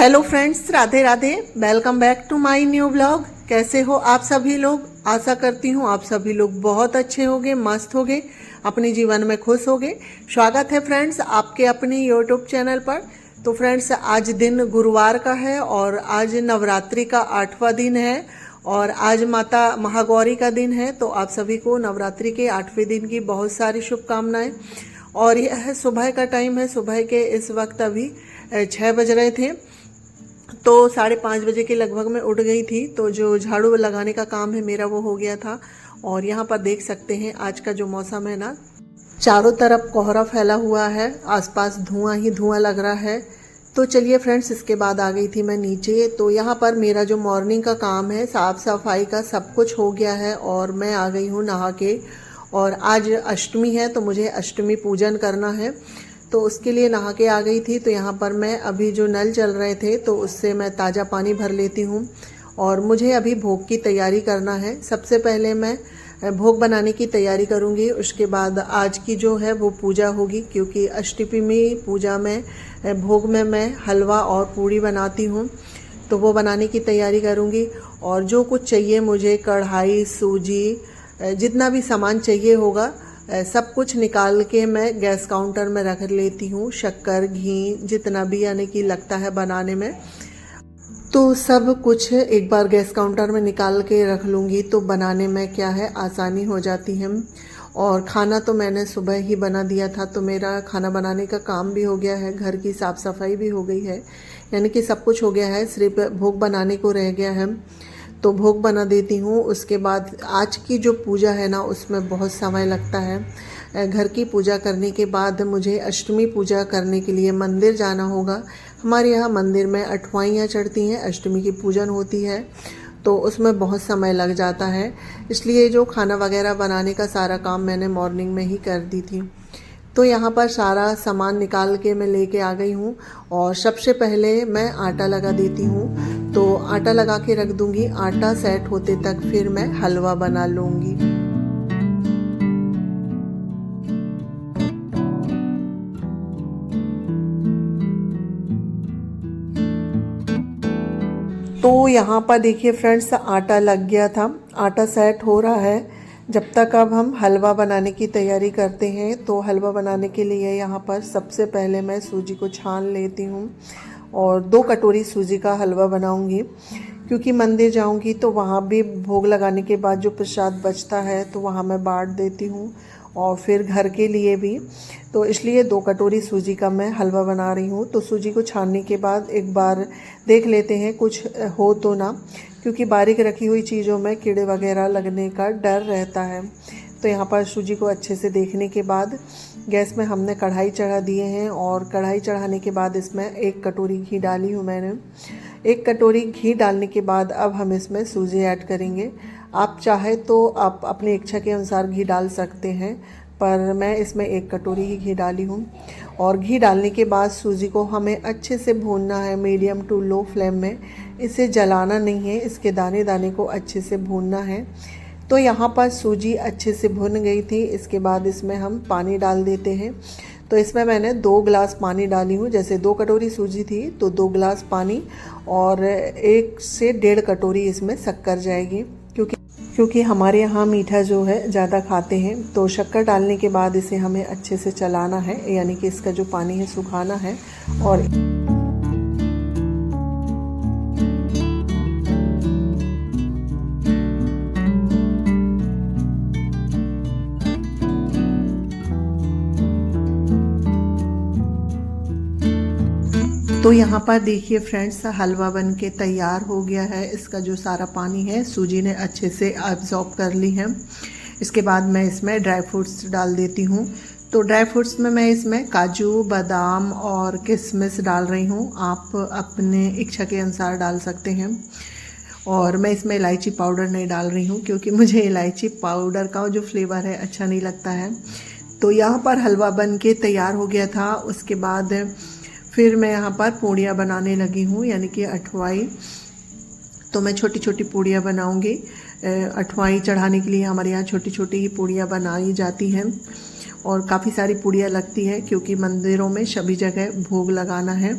Hello friends, Radhe Radhe. Welcome back to my new blog. कैसे हो आप सभी लोग? आशा करती हूँ आप सभी लोग बहुत अच्छे होंगे, मस्त होंगे, अपने जीवन में खुश होंगे। स्वागत है फ्रेंड्स आपके अपने यूट्यूब चैनल पर। तो फ्रेंड्स, आज दिन गुरुवार का है और आज नवरात्रि का 8वां दिन है और आज माता महागौरी का दिन है। तो आप सभी को नवरात्रि के 8वें दिन की बहुत सारी शुभकामनाएं। और यह सुबह का टाइम है। सुबह के इस वक्त अभी 6 बज रहे थे, तो 5:30 बजे के लगभग मैं उठ गई थी। तो जो झाड़ू लगाने का काम है मेरा वो हो गया था। और यहाँ पर देख सकते हैं आज का जो मौसम है ना, चारों तरफ कोहरा फैला हुआ है, आसपास धुआं ही धुआं लग रहा है। तो चलिए फ्रेंड्स, इसके बाद आ गई थी मैं नीचे। तो यहाँ पर मेरा जो मॉर्निंग का काम है, साफ सफाई का सब कुछ हो गया है और मैं आ गई हूँ नहा के। और आज अष्टमी है तो मुझे अष्टमी पूजन करना है, तो उसके लिए नहा के आ गई थी। तो यहाँ पर मैं अभी जो नल चल रहे थे तो उससे मैं ताज़ा पानी भर लेती हूँ और मुझे अभी भोग की तैयारी करना है। सबसे पहले मैं भोग बनाने की तैयारी करूँगी, उसके बाद आज की जो है वो पूजा होगी, क्योंकि अष्टमी पूजा में भोग में मैं हलवा और पूड़ी बनाती हूँ, तो वो बनाने की तैयारी करूँगी। और जो कुछ चाहिए मुझे, कढ़ाई, सूजी, जितना भी सामान चाहिए होगा सब कुछ निकाल के मैं गैस काउंटर में रख लेती हूँ। शक्कर, घी, जितना भी यानी कि लगता है बनाने में, तो सब कुछ एक बार गैस काउंटर में निकाल के रख लूँगी, तो बनाने में क्या है आसानी हो जाती है। और खाना तो मैंने सुबह ही बना दिया था, तो मेरा खाना बनाने का काम भी हो गया है, घर की साफ़ सफाई भी हो गई है, यानी कि सब कुछ हो गया है, सिर्फ भोग बनाने को रह गया है। तो भोग बना देती हूँ। उसके बाद आज की जो पूजा है ना, उसमें बहुत समय लगता है। घर की पूजा करने के बाद मुझे अष्टमी पूजा करने के लिए मंदिर जाना होगा। हमारे यहाँ मंदिर में अठवाइयाँ चढ़ती हैं, अष्टमी की पूजन होती है, तो उसमें बहुत समय लग जाता है। इसलिए जो खाना वगैरह बनाने का सारा काम मैंने मॉर्निंग में ही कर दी थी। तो यहाँ पर सारा सामान निकाल के मैं लेके आ गई हूँ और सबसे पहले मैं आटा लगा देती हूँ। तो आटा लगा के रख दूँगी, आटा सेट होते तक फिर मैं हलवा बना लूँगी। तो यहाँ पर देखिए फ्रेंड्स, आटा लग गया था, आटा सेट हो रहा है। जब तक अब हम हलवा बनाने की तैयारी करते हैं, तो हलवा बनाने के लिए यहाँ पर सबसे पहले मैं सूजी को छान लेती हूँ और 2 कटोरी सूजी का हलवा बनाऊँगी, क्योंकि मंदिर जाऊँगी तो वहाँ भी भोग लगाने के बाद जो प्रसाद बचता है तो वहाँ मैं बांट देती हूँ, और फिर घर के लिए भी। तो इसलिए 2 कटोरी सूजी का मैं हलवा बना रही हूँ। तो सूजी को छानने के बाद एक बार देख लेते हैं कुछ हो तो ना, क्योंकि बारीक रखी हुई चीज़ों में कीड़े वगैरह लगने का डर रहता है। तो यहाँ पर सूजी को अच्छे से देखने के बाद गैस में हमने कढ़ाई चढ़ा दिए हैं, और कढ़ाई चढ़ाने के बाद इसमें 1 कटोरी घी डाली हूँ मैंने। 1 कटोरी घी डालने के बाद अब हम इसमें सूजी ऐड करेंगे। आप चाहे तो आप अपनी इच्छा के अनुसार घी डाल सकते हैं, पर मैं इसमें 1 कटोरी ही घी डाली हूँ। और घी डालने के बाद सूजी को हमें अच्छे से भूनना है, मीडियम टू लो फ्लेम में। इसे जलाना नहीं है, इसके दाने दाने को अच्छे से भूनना है। तो यहाँ पर सूजी अच्छे से भुन गई थी। इसके बाद इसमें हम पानी डाल देते हैं। तो इसमें मैंने 2 गिलास पानी डाली हूँ। जैसे 2 कटोरी सूजी थी तो 2 गिलास पानी, और 1 से 1.5 कटोरी इसमें शक्कर जाएगी, क्योंकि हमारे यहाँ मीठा जो है ज़्यादा खाते हैं। तो शक्कर डालने के बाद इसे हमें अच्छे से चलाना है, यानी कि इसका जो पानी है सुखाना है। और तो यहाँ पर देखिए फ्रेंड्स, हलवा बन के तैयार हो गया है। इसका जो सारा पानी है सूजी ने अच्छे से एब्जॉर्ब कर ली है। इसके बाद मैं इसमें ड्राई फ्रूट्स डाल देती हूँ। तो ड्राई फ्रूट्स में मैं इसमें काजू, बादाम और किशमिश डाल रही हूँ। आप अपने इच्छा के अनुसार डाल सकते हैं। और मैं इसमें इलायची पाउडर नहीं डाल रही हूँ, क्योंकि मुझे इलायची पाउडर का जो फ्लेवर है अच्छा नहीं लगता है। तो यहाँ पर हलवा बन के तैयार हो गया था। उसके बाद फिर मैं यहाँ पर पूड़ियाँ बनाने लगी हूँ, यानी कि अठवाई। तो मैं छोटी छोटी पूड़ियाँ बनाऊँगी। अठवाई चढ़ाने के लिए हमारे यहाँ छोटी छोटी ही पूड़ियाँ बनाई जाती हैं, और काफ़ी सारी पूड़ियाँ लगती है, क्योंकि मंदिरों में सभी जगह भोग लगाना है।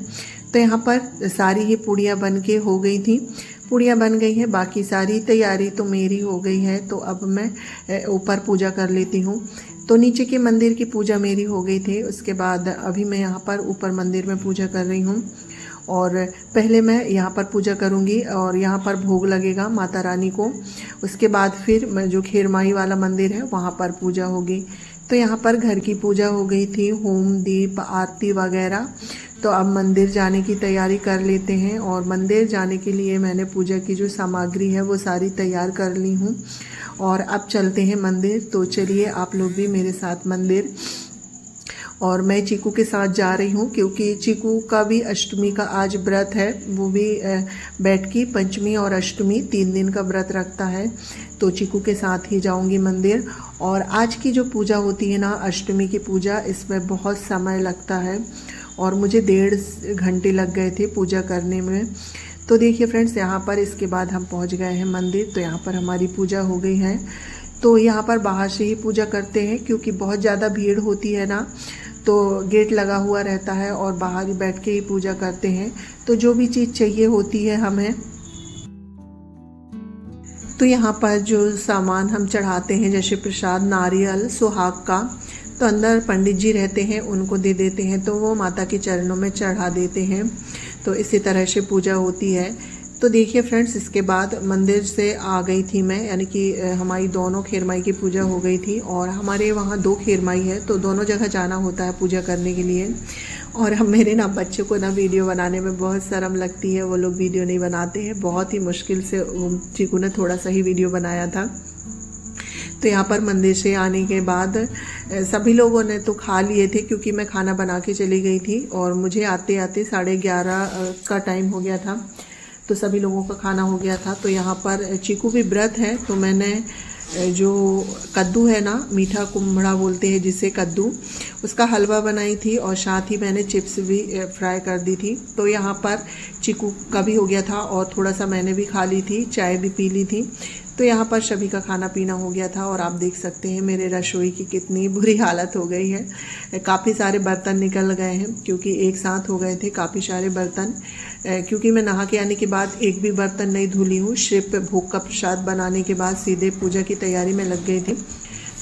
तो यहाँ पर सारी ही पूड़ियाँ बन के हो गई थी, पूड़ियाँ बन गई हैं, बाकी सारी तैयारी तो मेरी हो गई है। तो अब मैं ऊपर पूजा कर लेती हूँ। तो नीचे के मंदिर की पूजा मेरी हो गई थी, उसके बाद अभी मैं यहाँ पर ऊपर मंदिर में पूजा कर रही हूँ। और पहले मैं यहाँ पर पूजा करूँगी और यहाँ पर भोग लगेगा माता रानी को। उसके बाद फिर मैं जो खेरमाई वाला मंदिर है वहाँ पर पूजा होगी। तो यहाँ पर घर की पूजा हो गई थी, होम दीप आरती वगैरह। तो अब मंदिर जाने की तैयारी कर लेते हैं। और मंदिर जाने के लिए मैंने पूजा की जो सामग्री है वो सारी तैयार कर ली हूँ और अब चलते हैं मंदिर। तो चलिए आप लोग भी मेरे साथ मंदिर। और मैं चीकू के साथ जा रही हूँ क्योंकि चीकू का भी अष्टमी का आज व्रत है, वो भी बैठ की पंचमी और अष्टमी 3 दिन का व्रत रखता है। तो चीकू के साथ ही जाऊँगी मंदिर। और आज की जो पूजा होती है ना, अष्टमी की पूजा, इसमें बहुत समय लगता है और मुझे 1.5 घंटे लग गए थे पूजा करने में। तो देखिए फ्रेंड्स, यहाँ पर इसके बाद हम पहुँच गए हैं मंदिर। तो यहाँ पर हमारी पूजा हो गई है। तो यहाँ पर बाहर से ही पूजा करते हैं क्योंकि बहुत ज़्यादा भीड़ होती है ना, तो गेट लगा हुआ रहता है और बाहर ही बैठ के ही पूजा करते हैं। तो जो भी चीज़ चाहिए होती है हमें, तो यहाँ पर जो सामान हम चढ़ाते हैं जैसे प्रसाद, नारियल, सुहाग का, तो अंदर पंडित जी रहते हैं, उनको दे देते हैं, तो वो माता के चरणों में चढ़ा देते हैं। तो इसी तरह से पूजा होती है। तो देखिए फ्रेंड्स, इसके बाद मंदिर से आ गई थी मैं, यानी कि हमारी दोनों खेरमाई की पूजा हो गई थी। और हमारे वहाँ 2 खेरमाई है, तो दोनों जगह जाना होता है पूजा करने के लिए। और हम मेरे ना बच्चों को ना वीडियो बनाने में बहुत शर्म लगती है, वो लोग वीडियो नहीं बनाते हैं। बहुत ही मुश्किल से चीकू ने थोड़ा सा ही वीडियो बनाया था। तो यहाँ पर मंदिर से आने के बाद सभी लोगों ने तो खा लिए थे क्योंकि मैं खाना बना के चली गई थी और मुझे आते आते 11:30 का टाइम हो गया था। तो सभी लोगों का खाना हो गया था। तो यहाँ पर चीकू भी व्रत है, तो मैंने जो कद्दू है ना, मीठा कुम्हड़ा बोलते हैं जिसे, कद्दू, उसका हलवा बनाई थी और साथ ही मैंने चिप्स भी फ्राई कर दी थी। तो यहाँ पर चीकू का भी हो गया था और थोड़ा सा मैंने भी खा ली थी, चाय भी पी ली थी। तो यहाँ पर सभी का खाना पीना हो गया था। और आप देख सकते हैं मेरे रसोई की कितनी बुरी हालत हो गई है। काफ़ी सारे बर्तन निकल गए हैं क्योंकि एक साथ हो गए थे काफ़ी सारे बर्तन, क्योंकि मैं नहा के आने के बाद एक भी बर्तन नहीं धुली हूँ। सिर्फ भोग का प्रसाद बनाने के बाद सीधे पूजा की तैयारी में लग गई थी।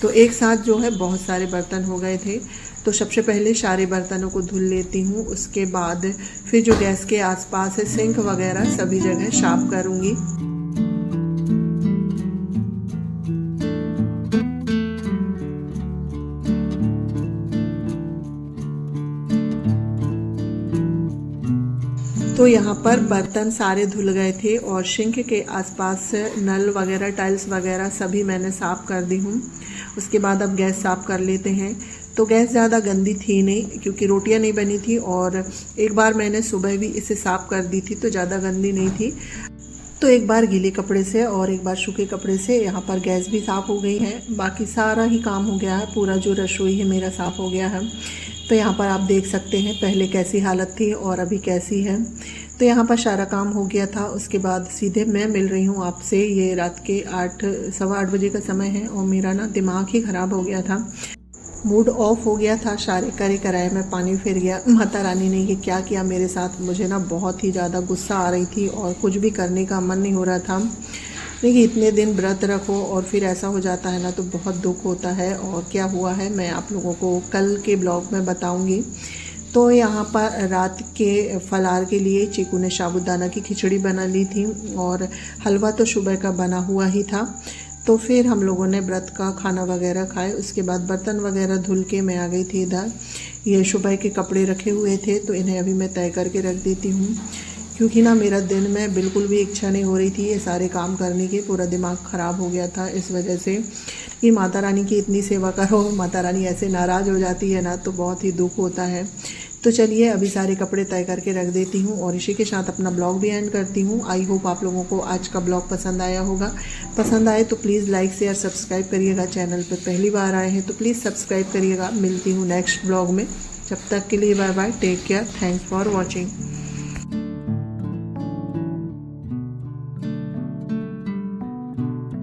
तो एक साथ जो है बहुत सारे बर्तन हो गए थे। तो सबसे पहले सारे बर्तनों को धुल लेती हूँ, उसके बाद फिर जो गैस के आसपास है सिंक वगैरह सभी जगह साफ करूँगी। तो यहाँ पर बर्तन सारे धुल गए थे और सिंक के आसपास नल वगैरह, टाइल्स वगैरह सभी मैंने साफ़ कर दी हूँ। उसके बाद अब गैस साफ़ कर लेते हैं। तो गैस ज़्यादा गंदी थी नहीं क्योंकि रोटियाँ नहीं बनी थी और एक बार मैंने सुबह भी इसे साफ़ कर दी थी, तो ज़्यादा गंदी नहीं थी। तो एक बार गीले कपड़े से और एक बार सूखे कपड़े से यहाँ पर गैस भी साफ़ हो गई है। बाकी सारा ही काम हो गया है, पूरा जो रसोई है मेरा साफ़ हो गया है। तो यहाँ पर आप देख सकते हैं पहले कैसी हालत थी और अभी कैसी है। तो यहाँ पर सारा काम हो गया था। उसके बाद सीधे मैं मिल रही हूँ आपसे। ये रात के 8-8:15 बजे का समय है और मेरा ना दिमाग ही ख़राब हो गया था, मूड ऑफ हो गया था, सारे करे कराए में पानी फिर गया। माता रानी ने ये क्या किया मेरे साथ, मुझे ना बहुत ही ज़्यादा गुस्सा आ रही थी और कुछ भी करने का मन नहीं हो रहा था। देखिए, इतने दिन व्रत रखो और फिर ऐसा हो जाता है ना, तो बहुत दुख होता है। और क्या हुआ है मैं आप लोगों को कल के ब्लॉग में बताऊंगी। तो यहाँ पर रात के फलार के लिए चीकू ने साबूदाना की खिचड़ी बना ली थी और हलवा तो सुबह का बना हुआ ही था। तो फिर हम लोगों ने व्रत का खाना वगैरह खाए। उसके बाद बर्तन वगैरह धुल के मैं आ गई थी इधर। ये सुबह के कपड़े रखे हुए थे तो इन्हें अभी मैं तय करके रख देती हूँ, क्योंकि ना मेरा दिन में बिल्कुल भी इच्छा नहीं हो रही थी ये सारे काम करने की। पूरा दिमाग ख़राब हो गया था इस वजह से कि माता रानी की इतनी सेवा करो, माता रानी ऐसे नाराज़ हो जाती है ना, तो बहुत ही दुख होता है। तो चलिए अभी सारे कपड़े तय करके रख देती हूँ और इसी के साथ अपना ब्लॉग भी एंड करती हूँ। आई होप आप लोगों को आज का ब्लॉग पसंद आया होगा। पसंद आए तो प्लीज़ लाइक शेयर सब्सक्राइब करिएगा। चैनल पर पहली बार आए हैं तो प्लीज़ सब्सक्राइब करिएगा। मिलती हूँ नेक्स्ट ब्लॉग में, जब तक के लिए bye bye, take care, thanks for watching.